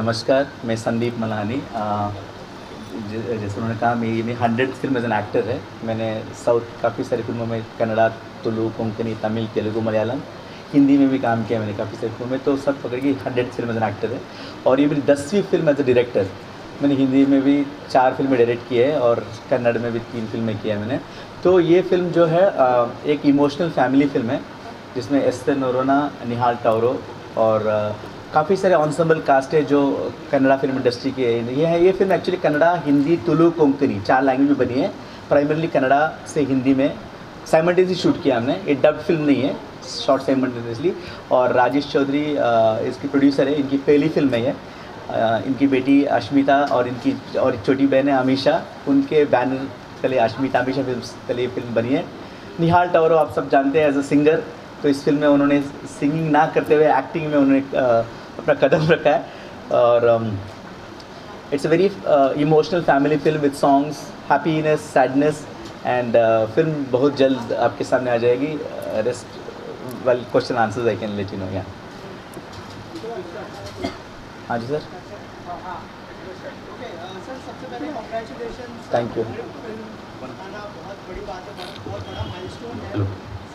नमस्कार, मैं संदीप मलानी। जैसे उन्होंने कहा मेरी 100th film as an actor है। मैंने साउथ काफ़ी सारी फिल्मों में कन्नड़ा, तुलु, कोंकणी, तमिल, तेलुगु, मलयालम, हिंदी में भी काम किया मैंने काफ़ी सारी फिल्मों में। तो सब पकड़ के 100th film as an actor है और ये मेरी 10वीं फिल्म एज़ अ डायरेक्टर। मैंने हिंदी में भी 4 फिल्में डायरेक्ट की है और कन्नड़ में भी 3 फिल्में की है मैंने। तो ये फ़िल्म जो है एक इमोशनल फैमिली फ़िल्म है जिसमें एस्तर नोरोना, निहाल टाउरो और काफ़ी सारे ऑन्सेंबल कास्ट है जो कन्नड़ा फिल्म इंडस्ट्री के ये film actually Kannada, Hindi, Tulu, Konkani 4 language में बनी है। प्राइमरली कन्नड़ा से हिंदी में साइमल्टेनियसली शूट किया हमने। ये डब्ड फिल्म नहीं है, शॉर्ट साइमल्टेनियसली। और राजेश चौधरी इसकी प्रोड्यूसर है। इनकी पहली फिल्म है ये। इनकी बेटी अश्मिता और इनकी और छोटी बहन है अमीशा, उनके बैनर तले अश्मिता अमीशा फिल्म तले फिल्म बनी है। निहाल टाउरो आप सब जानते हैं एज अ सिंगर, तो इस फिल्म में उन्होंने सिंगिंग ना करते हुए एक्टिंग में उन्होंने अपना कदम रखा है। और it's a very emotional family film with songs, happiness, sadness and film बहुत जल्द आपके सामने आ जाएगी। Rest well question answers I can let you know. या हाँ जी सर। सबसे पहले कांग्रेचुलेशंस। Thank you. बनाना बहुत बड़ी बात है, बहुत बड़ा माइलस्टोन है। हेलो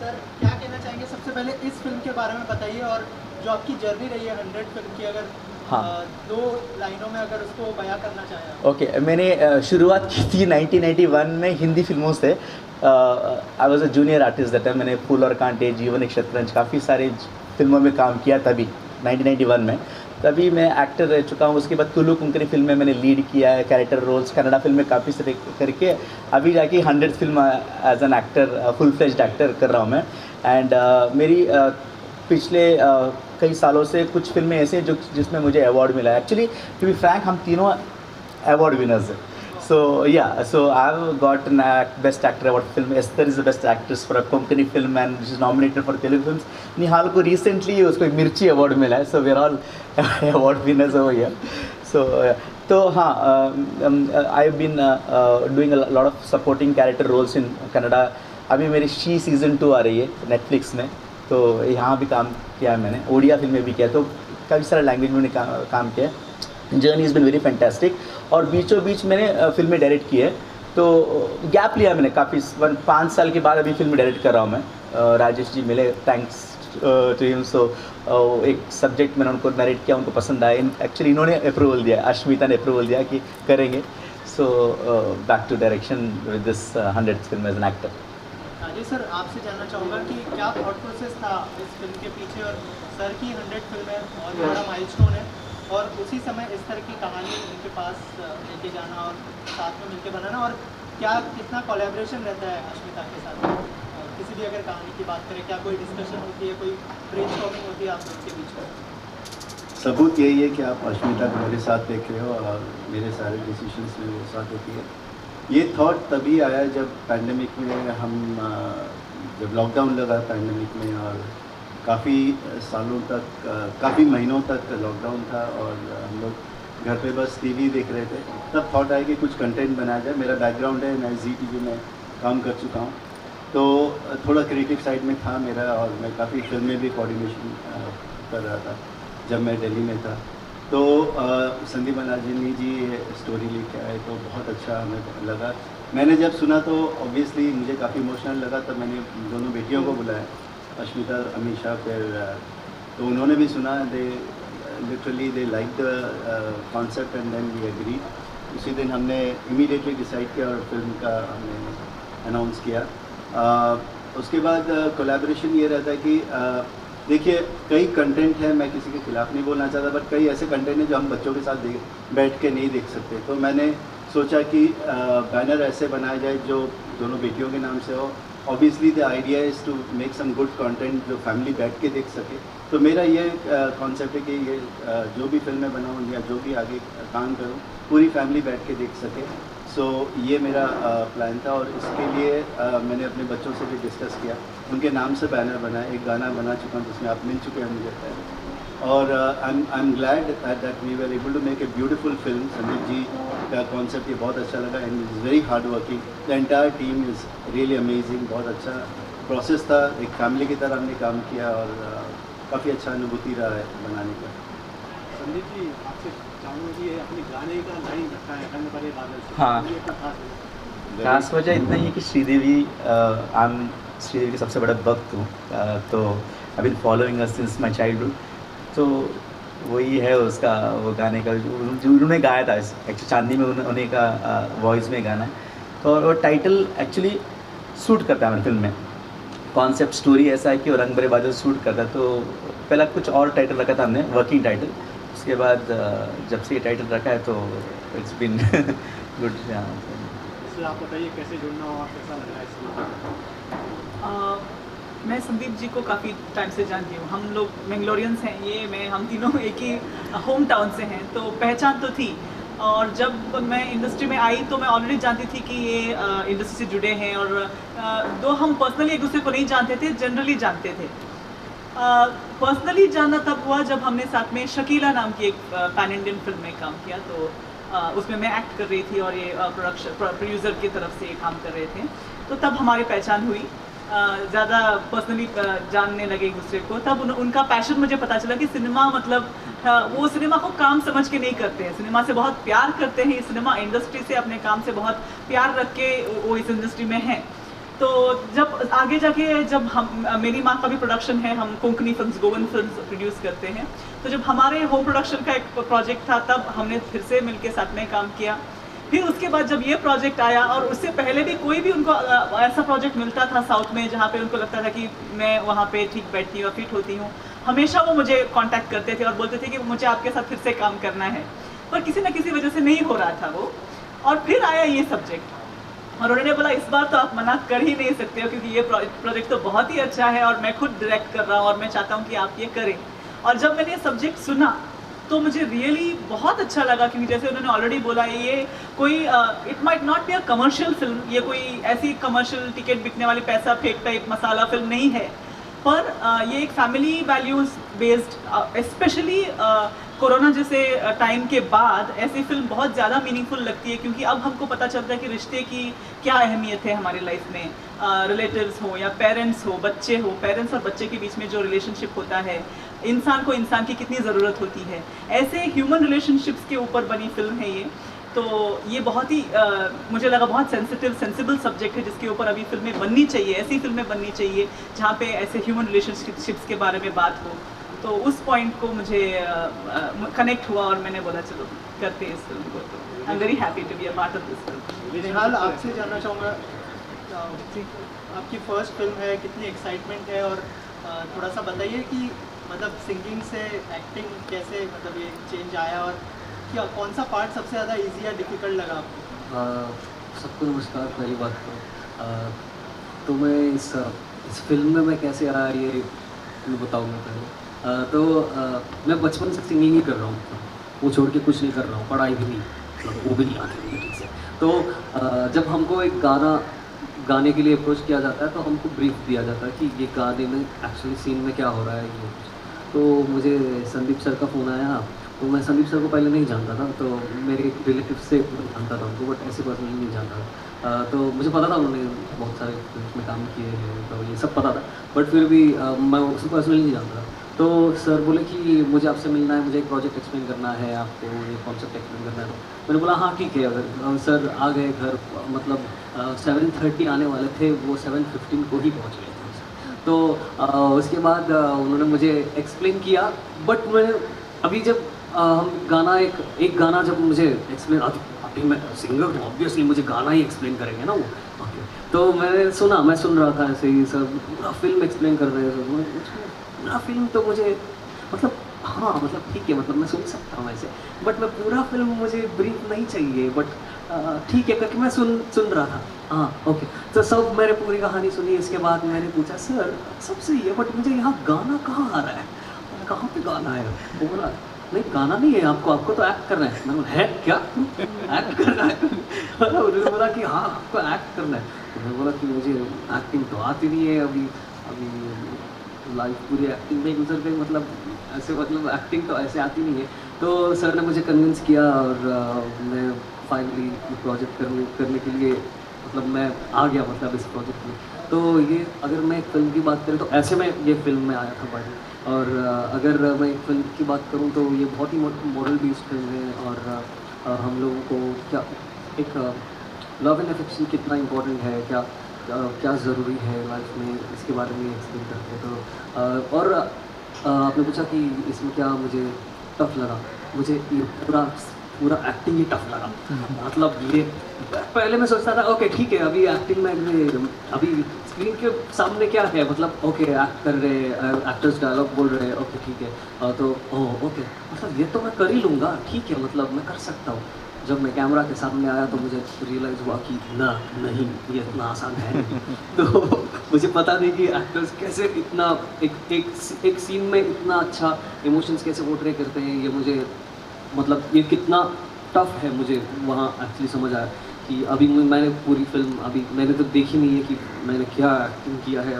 सर क्या कहना चाहेंगे, सबसे पहले इस फिल्म के बारे में बताइए और जो आपकी जर्नी रही है 100 फिल्म की, अगर हाँ 2 लाइनों में अगर उसको बयां करना चाहें आप। ओके मैंने शुरुआत की थी 1991 में हिंदी फिल्मों से। I was a junior artist that time. मैंने फूल और कांटे, जीवन एक शतरंज, काफ़ी सारे फिल्मों में काम किया तभी 1991 में। तभी मैं एक्टर रह चुका हूँ। उसके बाद तुलु कोंकणी फिल्म में मैंने लीड किया है, कैरेक्टर रोल्स, कन्नड़ा फिल्म में काफ़ी सारे करके अभी जाके 100th film as an actor, full fledged actor कर रहा हूँ मैं। एंड मेरी पिछले कई सालों से कुछ फिल्में ऐसे हैं जो जिसमें मुझे अवार्ड मिला है। एक्चुअली टू बी फ्रैंक हम तीनों अवार्ड विनर्स हैं। So yeah, so I've got an best actor award film. Esther is the best actress for a Konkani film and she's nominated for Telugu films. निहाल को recently उसको एक मिर्ची award मिला है. So we're all award winners over here. So तो हाँ, I've been doing a lot of supporting character roles in Kannada. अभी मेरी शी सीज़न 2 आ रही है Netflix में, तो यहाँ भी काम किया है मैंने। ओडिया फिल्म में भी किया, तो काफ़ी सारे लैंग्वेज में काम किया है। Journey is been very fantastic. और बीचों बीच मैंने फिल्में डायरेक्ट की है, तो गैप लिया मैंने काफ़ी 5 साल के बाद अभी फिल्म डायरेक्ट कर रहा हूँ मैं। राजेश जी मिले, थैंक्स टू हिम। सो एक सब्जेक्ट मैंने उनको नरेट किया, उनको पसंद आया। एक्चुअली इन्होंने अप्रूवल दिया, अश्मिता ने अप्रूवल दिया कि करेंगे। So back to direction with this 100th film as an actor. Rajesh sir, आपसे जानना चाहूँगा कि क्या थॉट प्रोसेस था इस फिल्म के पीछे, और सर की 100 फिल्म है, बहुत बड़ा माइलस्टोन है, और उसी समय इस तरह की कहानी उनके पास लेके जाना और साथ में मिलकर बनाना, और क्या कितना कोलैबोरेशन रहता है अश्मिता के साथ? किसी भी अगर कहानी की बात करें, क्या कोई डिस्कशन होती है, कोई ब्रेनस्टॉर्मिंग होती है आप लोग के बीच में? सबूत यही है कि आप अश्मिता को मेरे साथ देख रहे हो और मेरे सारे डिसीजंस में वो साथ होती है। ये थॉट तभी आया जब पैंडेमिक में जब लॉकडाउन लगा पैंडेमिक में, और काफ़ी सालों तक, काफ़ी महीनों तक लॉकडाउन था और हम लोग घर पे बस टीवी देख रहे थे। तब थॉट आया कि कुछ कंटेंट बनाया जाए। मेरा बैकग्राउंड है, मैं जी टीवी में काम कर चुका हूँ, तो थोड़ा क्रिएटिव साइड में था मेरा, और मैं काफ़ी फिल्में भी कोऑर्डिनेशन कर रहा था जब मैं दिल्ली में था। तो संदीप मलानी जी स्टोरी लेके आए, तो बहुत अच्छा हमें लगा। मैंने जब सुना तो ऑब्वियसली मुझे काफ़ी इमोशनल लगा। तब मैंने दोनों बेटियों को बुलाया, अश्मिता और अमीशा। फिर तो उन्होंने भी सुना, they literally they like the concept and then we agree. उसी दिन हमने इमीडिएटली डिसाइड किया और फिल्म का हमने अनाउंस किया। उसके बाद कोलैबोरेशन ये रहता है कि देखिए, कई कंटेंट है, मैं किसी के खिलाफ नहीं बोलना चाहता, बट कई ऐसे कंटेंट हैं जो हम बच्चों के साथ बैठ के नहीं देख सकते। तो मैंने सोचा कि बैनर ऐसे बनाया जाए जो दोनों बेटियों के नाम से हो। Obviously the idea is to make some good content जो फैमिली बैठ के देख सके। तो मेरा ये कॉन्सेप्ट है कि ये जो भी फिल्में बनाऊँ या जो भी आगे काम करूँ, पूरी फैमिली बैठ के देख सके। सो ये मेरा प्लान था, और इसके लिए मैंने अपने बच्चों से भी डिस्कस किया, उनके नाम से बैनर बनाया। एक गाना बना चुका हूँ जिसमें आप मिल चुके हैं मुझे पहले, और I am glad that we were able to make a beautiful film. Sandeep ji का कॉन्सेप्ट ये बहुत अच्छा लगा, and is very hard working. The entire team is really amazing. बहुत अच्छा प्रोसेस था, एक फैमिली की तरह हमने काम किया, और काफ़ी अच्छा अनुभूति रहा है बनाने का। संदीप जी आपसे चाहूँगा कि ये अपने गाने का लाइन रखा है रंग भरे बादल से, हाँ। ये तो खास है। खास वजह इतना ही है कि श्रीदेवी श्रीदेवी के सबसे बड़ा भक्त हूँ, तो I been following her since my childhood. तो वही है उसका वो गाने का जो उन्होंने गाया था एक्चुअली चांदनी में उन्हीं का वॉइस में गाना है। तो और वो टाइटल एक्चुअली सूट करता है हमारी फिल्म में। कॉन्सेप्ट स्टोरी ऐसा है कि वो रंग भरे बादल सूट करता है। तो पहला कुछ और टाइटल रखा था हमने, वर्किंग टाइटल। उसके बाद जब से ये टाइटल रखा है तो इट्स बिन गुड। इसलिए आप बताइए कैसे जुड़ना और कैसा लग रहा है इसमें। मैं संदीप जी को काफ़ी टाइम से जानती हूँ। हम लोग मैंगलोरियंस हैं, हम तीनों एक ही होम टाउन से हैं, तो पहचान तो थी। और जब मैं इंडस्ट्री में आई तो मैं ऑलरेडी जानती थी कि ये इंडस्ट्री से जुड़े हैं, और दो हम पर्सनली एक दूसरे को नहीं जानते थे, जनरली जानते थे। पर्सनली जानना तब हुआ जब हमने साथ में शकीला नाम की एक पैन इंडियन फिल्म में काम किया। तो उसमें मैं एक्ट कर रही थी और ये प्रोड्यूसर की तरफ से ये काम कर रहे थे। तो तब हमारी पहचान हुई, ज़्यादा पर्सनली जानने लगे एक दूसरे को। तब उनका पैशन मुझे पता चला कि सिनेमा मतलब वो सिनेमा को काम समझ के नहीं करते हैं, सिनेमा से बहुत प्यार करते हैं। सिनेमा इंडस्ट्री से, अपने काम से बहुत प्यार रख के वो इस इंडस्ट्री में हैं। तो जब आगे जाके जब मेरी माँ का भी प्रोडक्शन है, हम Konkani films, Goan films produce करते हैं। तो जब हमारे होम प्रोडक्शन का एक प्रोजेक्ट था तब हमने फिर से मिलके साथ में काम किया। फिर उसके बाद जब ये प्रोजेक्ट आया, और उससे पहले भी कोई भी उनको ऐसा प्रोजेक्ट मिलता था साउथ में जहाँ पे उनको लगता था कि मैं वहाँ पे ठीक बैठती हूँ, फिट होती हूँ, हमेशा वो मुझे कांटेक्ट करते थे और बोलते थे कि मुझे आपके साथ फिर से काम करना है। पर किसी न किसी वजह से नहीं हो रहा था वो। और फिर आया ये सब्जेक्ट, और उन्होंने बोला इस बार तो आप मना कर ही नहीं सकते हो, क्योंकि ये प्रोजेक्ट तो बहुत ही अच्छा है और मैं खुद डायरेक्ट कर रहा हूँ और मैं चाहता हूँ कि आप ये करें। और जब मैंने ये सब्जेक्ट सुना तो मुझे रियली बहुत अच्छा लगा, क्योंकि जैसे उन्होंने ऑलरेडी बोला है, ये कोई it might not be a commercial film, ये कोई ऐसी कमर्शियल टिकट बिकने वाली पैसा फेंक टाइप मसाला फिल्म नहीं है। पर ये एक family values based, specially corona जैसे टाइम के बाद ऐसी फिल्म बहुत ज़्यादा मीनिंगफुल लगती है, क्योंकि अब हमको पता चलता है कि रिश्ते की क्या अहमियत है हमारी लाइफ में। रिलेटिव्स हो या पेरेंट्स हो, बच्चे हो, पेरेंट्स और बच्चे के बीच में जो रिलेशनशिप होता है, इंसान को इंसान की कितनी ज़रूरत होती है, ऐसे ह्यूमन रिलेशनशिप्स के ऊपर बनी फिल्म है ये। तो ये बहुत ही मुझे लगा बहुत सेंसिबल सब्जेक्ट है, जिसके ऊपर अभी फिल्में बननी चाहिए, ऐसी फिल्में बननी चाहिए जहाँ पे ऐसे ह्यूमन रिलेशनशिप्स के बारे में बात हो। तो उस पॉइंट को मुझे कनेक्ट हुआ और मैंने बोला चलो करते हैं इस फिल्म को। तो I am very happy to be a part of this film. Nihal, आपसे जानना चाहूँगा, आपकी फर्स्ट फिल्म है, कितनी एक्साइटमेंट है, और थोड़ा सा बताइए कि मतलब सिंगिंग से एक्टिंग कैसे मतलब ये चेंज आया, और क्या कौन सा पार्ट सबसे ज़्यादा इजी या डिफ़िकल्ट लगा आपको? सबको नमस्कार। पहली बात तो मैं इस फिल्म में मैं कैसे आया ये बताऊँगा पहले। मैं बचपन से सिंगिंग ही कर रहा हूँ, वो छोड़ के कुछ नहीं कर रहा हूँ, पढ़ाई भी नहीं, मतलब वो भी नहीं आती मुझे ठीक से। तो जब हमको एक गाने के लिए अप्रोच किया जाता है तो हमको ब्रीफ दिया जाता है कि ये गाने में एक्चुअली सीन में क्या हो रहा है ये। तो मुझे संदीप सर का फ़ोन आया, तो मैं संदीप सर को पहले नहीं जानता था, तो मेरे रिलेटिव से जानता था उनको, बट ऐसे पर्सनली नहीं जानता था। तो मुझे पता था उन्होंने बहुत सारे फिल्म में काम किए हैं, तो ये सब पता था, बट फिर भी मैं उसको पर्सनली नहीं जानता था। तो सर बोले कि मुझे आपसे मिलना है, मुझे एक प्रोजेक्ट एक्सप्लेन करना है, आपको ये कॉन्सेप्ट एक्सप्लेन करना है। तो मैंने बोला हाँ ठीक है। अगर सर आ गए घर, मतलब 7:30 आने वाले थे, वो 7:15 को ही पहुँच गए थे। तो उसके बाद उन्होंने मुझे एक्सप्लेन किया, बट मैंने अभी जब हम गाना एक गाना जब मुझे एक्सप्लेन, अभी मैं सिंगर हूँ, ऑब्वियसली मुझे गाना ही एक्सप्लेन करेंगे ना वो। ओके, तो मैं सुन रहा था ऐसे ही सर पूरा फिल्म एक्सप्लेन कर रहे हैं। पूरा फिल्म तो मुझे मतलब हाँ मतलब ठीक है, मतलब मैं सुन सकता हूँ ऐसे, बट मैं पूरा फिल्म मुझे ब्रीफ नहीं चाहिए, बट ठीक है करके मैं सुन रहा था। हाँ ओके, तो सब मैंने पूरी कहानी सुनी। इसके बाद मैंने पूछा सर सब सही है, बट मुझे यहाँ गाना कहाँ आ रहा है, कहाँ पे गाना है? वो बोला नहीं गाना नहीं है आपको तो एक्ट करना है। मैंने बोला है क्या एक्ट करना है? उन्होंने बोला कि हाँ आपको एक्ट करना है। तो मैंने बोला कि मुझे एक्टिंग तो आती नहीं है, अभी लाइफ पूरी एक्टिंग में गुजर गई, मतलब ऐसे मतलब एक्टिंग तो ऐसे आती नहीं है। तो सर ने मुझे कन्विंस किया और मैं फाइनली प्रोजेक्ट करने के लिए मतलब मैं आ गया मतलब इस प्रोजेक्ट में। तो ये अगर मैं एक फिल्म की बात करूँ तो ऐसे में ये फिल्म में आया था भाई। और अगर मैं एक फिल्म की बात करूँ तो ये बहुत ही मॉरल बेस्ड फिल्म है। और हम लोगों को क्या एक लव एंड अफेक्शन कितना इम्पोर्टेंट है, क्या ज़रूरी है लाइफ में, इसके बारे में एक्सप्लेन करते हैं। तो और आपने पूछा कि इसमें क्या मुझे टफ लगा। मुझे ये पूरा एक्टिंग ही टफ लगा। मतलब ये पहले मैं सोचता था ओके ठीक है, अभी एक्टिंग में अभी स्क्रीन के सामने क्या है, मतलब ओके एक्ट कर रहे हैं, एक्टर्स डायलॉग बोल रहे हैं, ओके ठीक है, तो ओके मतलब ये तो मैं कर ही लूँगा, ठीक है, मतलब मैं कर सकता हूँ। जब मैं कैमरा के सामने आया तो मुझे रियलाइज़ हुआ कि नहीं ये इतना आसान है नहीं। तो मुझे पता नहीं कि एक्टर्स कैसे इतना एक सीन में इतना अच्छा इमोशंस कैसे पोर्ट्रे करते हैं। ये मुझे मतलब ये कितना टफ है, मुझे वहाँ एक्चुअली समझ आया कि अभी मैंने पूरी फिल्म अभी मैंने तो देखी नहीं है कि मैंने क्या एक्टिंग किया है।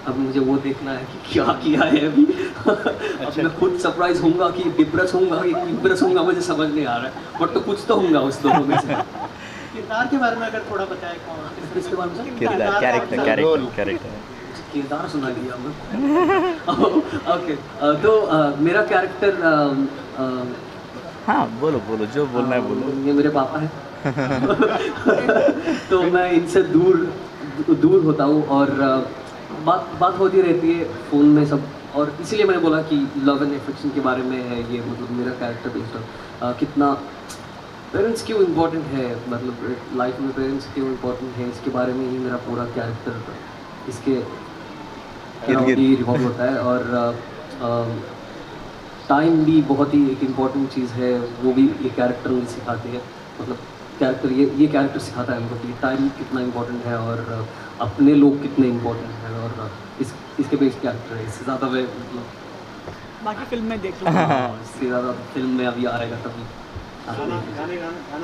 अब मुझे वो देखना है कि क्या किया है अभी। अब मैं खुद सरप्राइज होऊंगा कि डिप्रेस होऊंगा कि इम्प्रेस होऊंगा, मुझे समझ नहीं आ रहा है, बट तो कुछ तो होऊंगा उस दोनों में से। किरदार के बारे में अगर थोड़ा बताएं कौन इसके बारे में किरदार, कैरेक्टर किरदार सुना दिया मैं। ओके, तो मेरा कैरेक्टर हाँ बोलो जो बोलना है बोलो। ये मेरे पापा है। तो मैं इनसे दूर होता हूँ और बात होती रहती है फ़ोन में सब, और इसीलिए मैंने बोला कि लव एंड अफेक्शन के बारे में है ये, मतलब मेरा कैरेक्टर बेस्ड है। कितना पेरेंट्स क्यों इम्पोर्टेंट है, मतलब लाइफ में पेरेंट्स क्यों इम्पोर्टेंट है, इसके बारे में ही मेरा पूरा कैरेक्टर इसके ही रिवॉल्व होता है। और टाइम भी बहुत ही एक इम्पॉर्टेंट चीज़ है, वो भी ये कैरेक्टर मुझे सिखाती है। मतलब कैरेक्टर ये कैरेक्टर सिखाता है हमको कि टाइम कितना इम्पोर्टेंट है और अपने लोग कितने इम्पोर्टेंट हैं, और इसके बेस्ड कैरेक्टर है। इससे ज़्यादा मैं मतलब बाकी फिल्म में देख लूँगा। इससे ज़्यादा फिल्म में अभी आ रहेगा तभी। गाना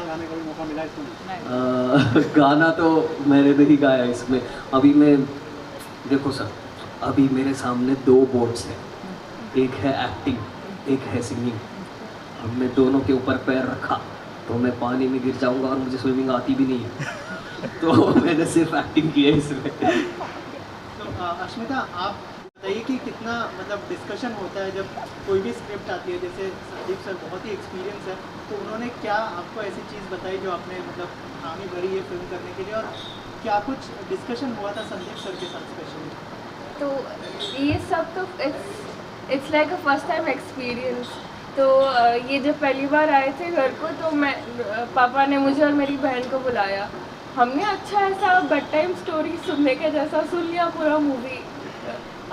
गाने का भी मौका मिला इसमें? गाना तो मैंने नहीं गाया इसमें। अभी मैं देखो सर, अभी मेरे सामने 2 बोर्ड्स हैं, एक है एक्टिंग, एक है सिंगिंग। अब मैं दोनों के ऊपर पैर रखा तो मैं पानी में गिर जाऊंगा, और मुझे स्विमिंग आती भी नहीं है। तो मैंने सिर्फ एक्टिंग की है इसमें। तो अश्मिता, आप बताइए कि कितना मतलब डिस्कशन होता है जब कोई भी स्क्रिप्ट आती है। जैसे संदीप सर बहुत ही एक्सपीरियंस है, तो उन्होंने क्या आपको ऐसी चीज़ बताई जो आपने मतलब हामी भरी है फिल्म करने के लिए, और क्या कुछ डिस्कशन हुआ था संदीप सर के साथ स्पेशली? तो ये सब तो it's like a first time experience. तो ये जब पहली बार आए थे घर को, तो मैं पापा ने मुझे और मेरी बहन को बुलाया। हमने अच्छा ऐसा बेड टाइम स्टोरी सुनने के जैसा सुन लिया पूरा मूवी।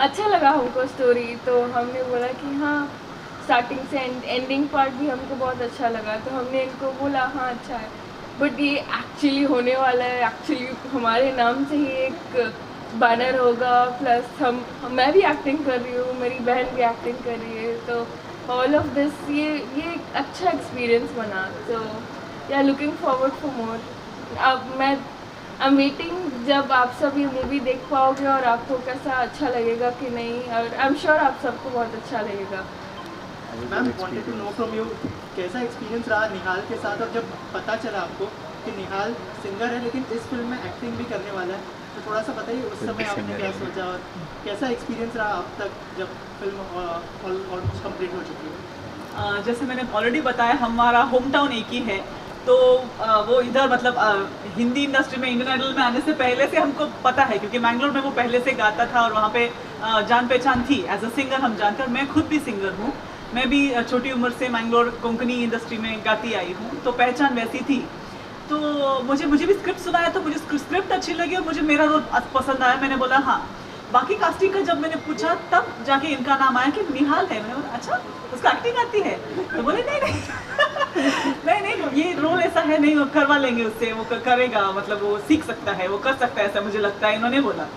अच्छा लगा हमको स्टोरी, तो हमने बोला कि हाँ, स्टार्टिंग से एंडिंग पार्ट भी हमको बहुत अच्छा लगा। तो हमने इनको बोला हाँ अच्छा है, बट ये एक्चुअली होने वाला है। एक्चुअली हमारे नाम से ही एक बैनर होगा, प्लस मैं भी एक्टिंग कर रही हूँ, मेरी बहन भी एक्टिंग कर रही है। तो ऑल ऑफ दिस ये एक अच्छा एक्सपीरियंस बना। तो या लुकिंग फॉरवर्ड फॉर मोर। अब मैं आई एम वेटिंग जब आप सब ये मूवी देख पाओगे और आपको कैसा अच्छा लगेगा कि नहीं, और आई एम श्योर आप सबको बहुत अच्छा लगेगा। Ma'am, wanted to know from you, कैसा एक्सपीरियंस रहा निहाल के साथ, और जब पता चला आपको कि निहाल सिंगर है लेकिन इस फिल्म में एक्टिंग भी करने वाला है, तो थोड़ा सा बताइए उस समय आपने क्या सोचा और कैसा एक्सपीरियंस रहा अब तक जब फिल्म ऑलमोस्ट कंप्लीट हो चुकी है? जैसे मैंने ऑलरेडी बताया, हमारा होम टाउन एक ही है, तो वो इधर मतलब हिंदी इंडस्ट्री में इंडियन आइडल में आने से पहले से हमको पता है, क्योंकि मैंगलोर में वो पहले से गाता था और वहाँ पे जान पहचान थी। एज अ सिंगर हम जानते हैं, मैं खुद भी सिंगर हूँ। मैं भी छोटी उम्र से मैंगलोर कोंकणी इंडस्ट्री में गाती आई हूँ, तो पहचान वैसी थी। तो मुझे भी स्क्रिप्ट सुनाया, तो मुझे स्क्रिप्ट अच्छी लगी और मुझे मेरा रोल पसंद आया। मैंने बोला हाँ। बाकी कास्टिंग का जब मैंने पूछा, तब जाके इनका नाम आया कि निहाल है। मैंने बोला अच्छा, उसका एक्टिंग आती है? तो बोले नहीं नहीं ये रोल ऐसा है, नहीं वो करवा लेंगे उससे, वो करेगा, मतलब वो सीख सकता है, वो कर सकता है, ऐसा मुझे लगता है। इन्होंने बोला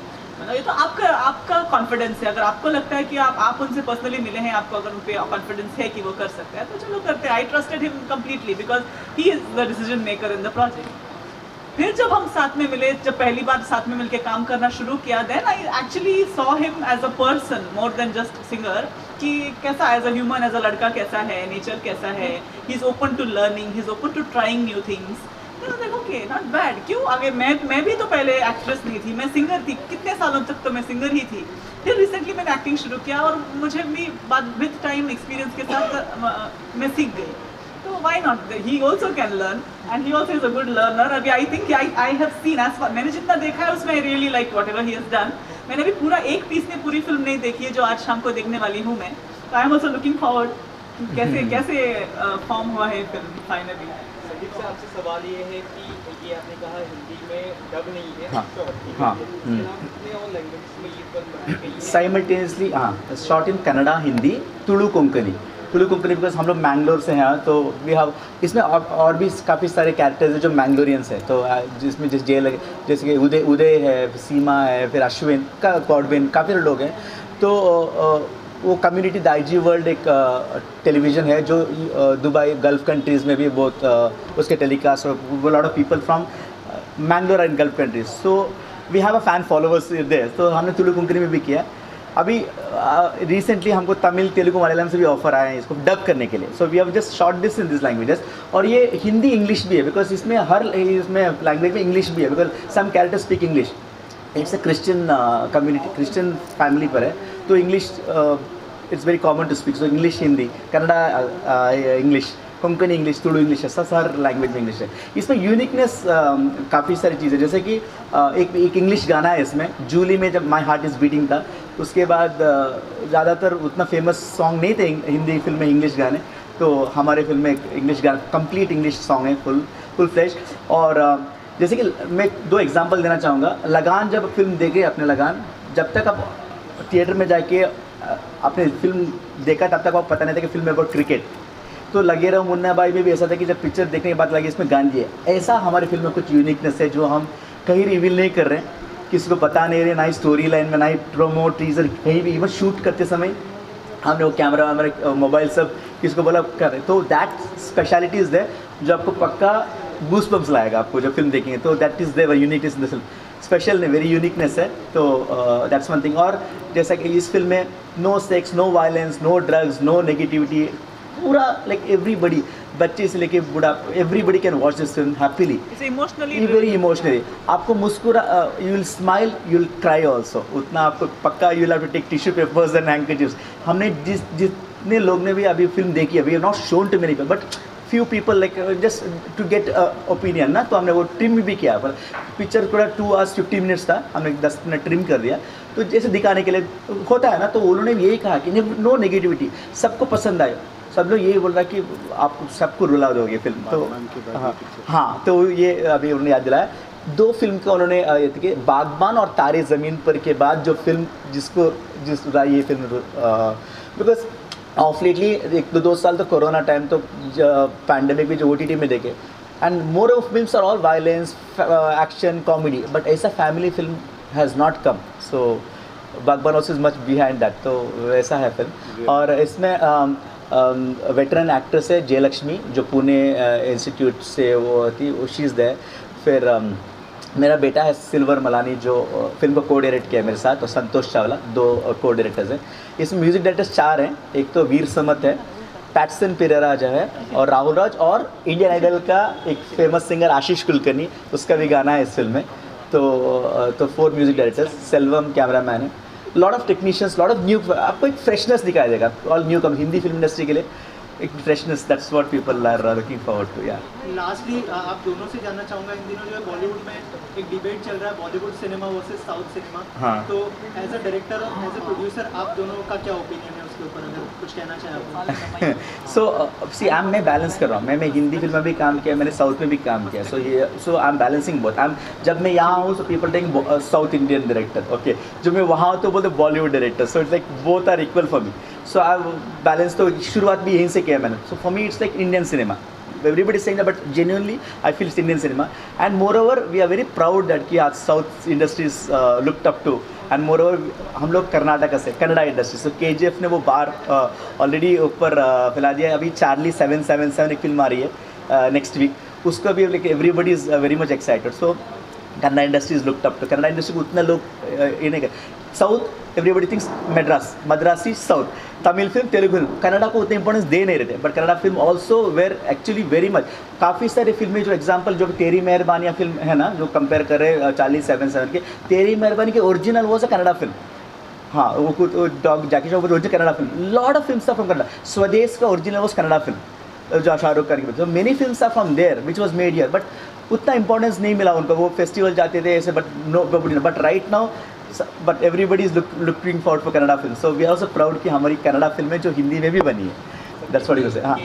ये तो आपका कॉन्फिडेंस है, अगर आपको लगता है कि आप उनसे पर्सनली मिले हैं, आपको अगर उन पर कॉन्फिडेंस है कि वो कर सकता है, तो चलो करते हैं। आई trusted him completely because he is the decision maker in the project. फिर जब हम साथ में मिले, जब पहली बार साथ में मिलकर काम करना शुरू किया, then I actually saw him as a person more than just singer, कि कैसा as a human, as a लड़का कैसा है, नेचर कैसा है, he is open to learning, he is open to trying new things. तो देखो ओके नॉट बैड। क्यों आगे मैं भी तो पहले एक्ट्रेस नहीं थी, मैं सिंगर थी, कितने सालों तक तो मैं सिंगर ही थी। फिर रिसेंटली मैंने एक्टिंग शुरू किया और मुझे भी बाद विद टाइम एक्सपीरियंस के साथ मैं सीख गई। तो why not, he also can learn and he also is a good learner. अभी I think I have seen as far, मैंने जितना देखा है उसमें I really like whatever he has done. मैंने अभी पूरा एक पीस में पूरी फिल्म नहीं देखी है जो आज शाम को देखने वाली हूँ मैं। तो I am also looking forward कैसे फॉर्म हुआ है फिल्म फाइनली। संदीप से आपसे सवाल ये है कि ये आपने कहा हिंदी में डब नहीं है, हाँ, तो हाँ, कितने और लैंग्वेज में ये फिल्म बनाई गई है? साइमल्टेनियसली, हाँ, short in Kannada, Hindi, Tulu Konkani. Tulu Konkani because हम लोग मैंगलोर से हैं, तो वी हैव इसमें और भी काफ़ी सारे कैरेक्टर्स हैं जो मैंगलोरियंस हैं। तो जिसमें जैसे कि उदय है, सीमा है, फिर अश्विन का गॉडविन, काफ़ी लोग हैं। तो वो कम्युनिटी द आईजी वर्ल्ड एक टेलीविज़न है जो दुबई गल्फ़ कंट्रीज़ में भी बहुत उसके टेलीकास्ट और lot of people from Mangalore and gulf countries. So we have a fan followers there. तो हमने तुलु कोंकणी में भी किया। अभी रिसेंटली हमको तमिल, तेलुगु, मलयालम से भी ऑफर आए हैं इसको डब करने के लिए। So we have just shot this in this languages. और ये हिंदी इंग्लिश भी है बिकॉज इसमें इसमें लैंग्वेज में इंग्लिश भी है because some characters speak English. It's a Christian community, Christian family पर है, तो English it's very common to speak. So English, Hindi, Kannada English, Konkani English, Tulu English, ऐसा हर लैंग्वेज में इंग्लिश है। इसमें यूनिकनेस काफ़ी सारी चीज़ें, जैसे कि एक इंग्लिश गाना है इसमें, जूली में जब माई हार्ट इज़ बीटिंग था, उसके बाद ज़्यादातर उतना फेमस सॉन्ग नहीं थे हिंदी फिल्म में इंग्लिश गाने, तो हमारे फिल्म में एक इंग्लिश गाना, कंप्लीट इंग्लिश सॉन्ग है, फुल फ्लेश। और जैसे कि मैं 2 एग्जांपल देना चाहूँगा। लगान, जब फिल्म देखे अपने लगान, जब तक आप थिएटर में जाके आपने फिल्म देखा तब तक आपको पता नहीं था कि फिल्म है अबाउट क्रिकेट। तो लगे रहो मुन्ना भाई में भी ऐसा था कि जब पिक्चर देखने के बाद लगे इसमें गांधी है। ऐसा हमारी फिल्म में कुछ यूनिकनेस है जो हम कहीं रिवील नहीं कर रहे हैं, किसी को बता नहीं रहे, ना ही स्टोरी लाइन में, ना ही प्रोमो टीजर, कहीं भी। इवन शूट करते समय हमने वो कैमरा वैमरा मोबाइल सब किसी को बोला कर रहे। तो दैट स्पेशलिटी इज़ देयर जो आपको पक्का बूस बम्स लाएगा आपको जब फिल्म देखेंगे। तो that is their uniqueness in the film, special very uniqueness है। तो दैट्स वन थिंग। और जैसा कि इस फिल्म में no sex, no violence, no drugs, no negativity, पूरा लाइक एवरीबडी, बच्चे से लेके बूढ़ा, everybody can watch this film happily, emotionally very emotionally. आपको मुस्कुरा, you will smile, you will cry also, उतना आपको पक्का। You will have to take tissue papers and handkerchiefs. हमने जितने लोग ने भी अभी फिल्म देखी है, we have not shown too many people but few people like just to get opinion ना, तो हमने वो ट्रिम भी किया। पर पिक्चर पूरा 2 hours 50 minutes था, हमने 10 मिनट ट्रिम कर दिया। तो जैसे दिखाने के लिए होता है ना, तो उन्होंने यही कहा कि नो नेगेटिविटी, सबको पसंद आए। सब लोग यही बोल रहा कि आप सबको रुला दोगे फिल्म। तो हाँ, तो ये अभी उन्होंने याद दिलाया। 2 फिल्म का उन्होंने कि बागबान और तारे ज़मीन पर के बाद जो फिल्म जिस ये फिल्म बिकॉज ऑफ लेटली 1-2 साल तो कोरोना टाइम, तो पैंडेमिक भी जो OTT में देखे, and more of films are all violence, action, comedy, but ऐसा family film has not come. So Baghban also is much behind that, तो वैसा है फिल्म। और इसमें वेटरन एक्ट्रेस है जयलक्ष्मी, जो पुणे इंस्टीट्यूट से वो थी, वो शी इज़ देयर। फिर मेरा बेटा है सिल्वर मलानी जो फिल्म को को डायरेक्ट किया मेरे साथ, और संतोष चावला, 2 को डायरेक्टर्स हैं। इसमें म्यूज़िक डायरेक्टर्स 4 हैं। एक तो वीर समत है, पैटसन पेरेरा जो है, और राहुल राज, और इंडियन आइडल का एक फेमस सिंगर आशीष कुलकर्णी, उसका भी गाना है इस फिल्म में। तो 4 म्यूज़िक डायरेक्टर्स, सेल्वम कैमरामैन है, lot of technicians, lot of new, आपको एक फ्रेशनेस दिखाया जाएगा, all new come Hindi film industry के लिए एक freshness, that's what people are looking forward to. या लास्टली आप दोनों से जानना चाहूँगा, इन दिनों जो है बॉलीवुड में एक डिबेट चल रहा है, Bollywood cinema versus south cinema. हाँ। तो एज अ डायरेक्टर और एज अ प्रोड्यूसर आप दोनों का क्या ओपिनियन है उसके ऊपर, अगर कुछ कहना चाहें आप? सो मैं बैलेंस कर रहा हूँ। मैं हिंदी फिल्म में भी काम किया, मैंने साउथ में भी काम किया। So I am balancing both. जब मैं यहाँ हूँ, so people take South Indian director, okay. जो मैं वहाँ हूँ तो बोलते Bollywood director. So it's like both are equal for me. So I balance, तो शुरुआत भी यहीं से किया मैंने। So for me it's like Indian cinema, everybody is saying that, but genuinely I feel it's Indian cinema, and moreover we are very proud that कि आज South industries looked up to, and moreover हम लोग कर्नाटका से, Kannada industry. सो KGF ने वो बार already ऊपर फैला दिया है। अभी चार्ली 777 एक फिल्म आ रही है नेक्स्ट वीक, उसका भी like everybody is very much excited. So Kannada industry is looked up to, Kannada industry को उतना लोग इन्हें south everybody thinks Madrasi south, Tamil film Telugu film, Kannada को उतना इंपॉर्टेंस दे नहीं रहे थे, but Kannada film also were actually very much. काफ़ी सारी फिल्में जो एग्जांपल जो तेरी मेहरबानियाँ फिल्म है ना, जो कंपेयर करें चार्ली 7 के, तेरी मेहरबानी के ओरिजिनल वो कन्नड़ा फिल्म, हाँ वो कुछ dog Jackie Shroff original Kannada film, lot of films are from Kannada. Swades का ओरिजिनल वो कन्नड़ा फिल्म जो शाहरुख खान की, many films are from there which was made here, but उतना इंपॉर्टेंस नहीं मिला उनको, वो फेस्टिवल जाते थे ऐसे, but no but right now but everybody is looking forward for Kannada film, so we are also proud कि हमारी कन्नड़ा फिल्में जो हिंदी में भी बनी है, दैट्स व्हाट यू से। हाँ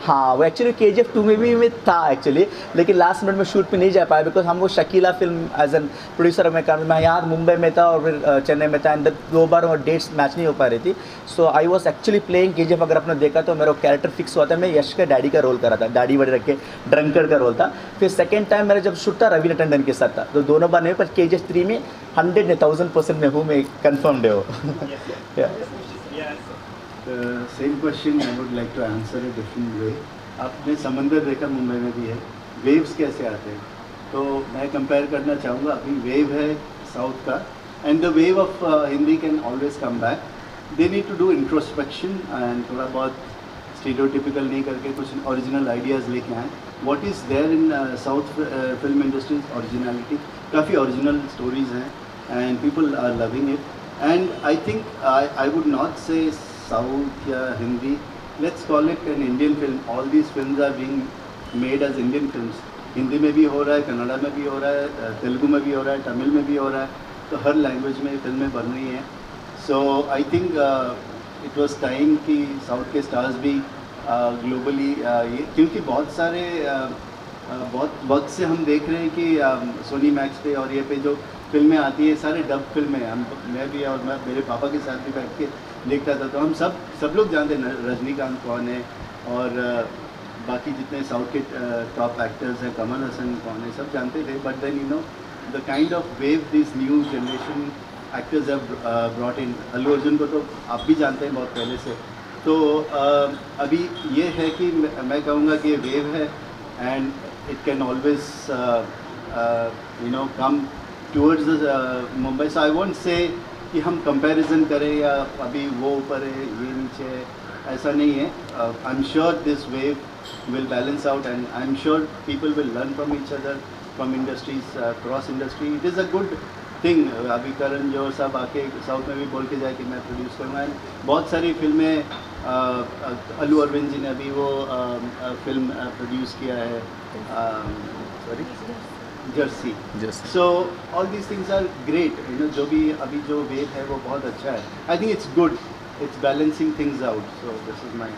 हाँ, वो एक्चुअली KGF 2 में भी मैं था एक्चुअली, लेकिन लास्ट मिनट में शूट पे नहीं जा पाया बिकॉज हम वो Shakeela film as an producer मैं यहाँ मुंबई में था और फिर चेन्नई में था, एंड 2 बार और डेट्स मैच नहीं हो पा रही थी, so I was actually playing KGF। अगर आपने देखा तो मेरा कैरेक्टर फिक्स हुआ था, मैं यश का डैडी का रोल करा था, दाढ़ी बड़ी रख के ड्रंकर का रोल था। फिर सेकेंड टाइम मेरा जब शूट था रवीना टंडन के साथ था, तो दोनों बार नहीं, पर KGF 3 में 100,000% में हूँ, मैं कन्फर्म्ड है वो। Same question I would like to answer a different way. आपने समंदर देखा, मुंबई में भी है, वेव्स कैसे आते हैं, तो मैं कंपेयर करना चाहूँगा। अभी वेव है साउथ का, and the wave of Hindi can always come back. They need to do introspection and थोड़ा बहुत स्टीरियोटिपिकल नहीं करके कुछ ओरिजिनल आइडियाज़ लेके आएँ। What is there in south film industries, originality, काफ़ी ओरिजिनल स्टोरीज़ हैं and people are loving it. And I think I would not say south या Hindi, let's call it an Indian film. All these films are being made as Indian films. Hindi में भी हो रहा है, कन्नड़ा में भी हो रहा है, तेलुगु में भी हो रहा है, तमिल में भी हो रहा है, तो हर लैंग्वेज में फिल्में बन रही हैं। So I think it was time कि साउथ के स्टार्स भी ग्लोबली ये, क्योंकि बहुत सारे बहुत वक्त से हम देख रहे हैं कि सोनी मैक्स पे और ये पे जो फिल्में आती है सारे डब फिल्में, मैं भी और मैं मेरे पापा के साथ भी बैठ के देखता था, तो हम सब लोग जानते हैं रजनीकांत कौन है और बाकी जितने साउथ के टॉप एक्टर्स हैं, कमल हसन कौन है, सब जानते थे। But then you know the kind of wave this new generation actors have brought in. Allu Arjun को तो आप भी जानते हैं बहुत पहले से, तो अभी ये है कि मैं कहूँगा कि वेव है and it can always you know come towards Mumbai. So I won't say कि हम कंपैरिजन करें या अभी वो ऊपर है ये नीचे है, ऐसा नहीं है। I am sure this wave will balance out and I am sure people will learn from each other, from industries, cross industry. It is a good thing. अभी करण जौहर साहब आके साउथ में भी बोल के जाए कि मैं प्रोड्यूस करूँगा। बहुत सारी फिल्में अल्लू अरविंद जी ने अभी वो फिल्म प्रोड्यूस किया है, sorry Jersey. So all these things are great, you know. जो भी अभी जो वेव है वो बहुत अच्छा है। I think it's good, it's balancing things out. So this is my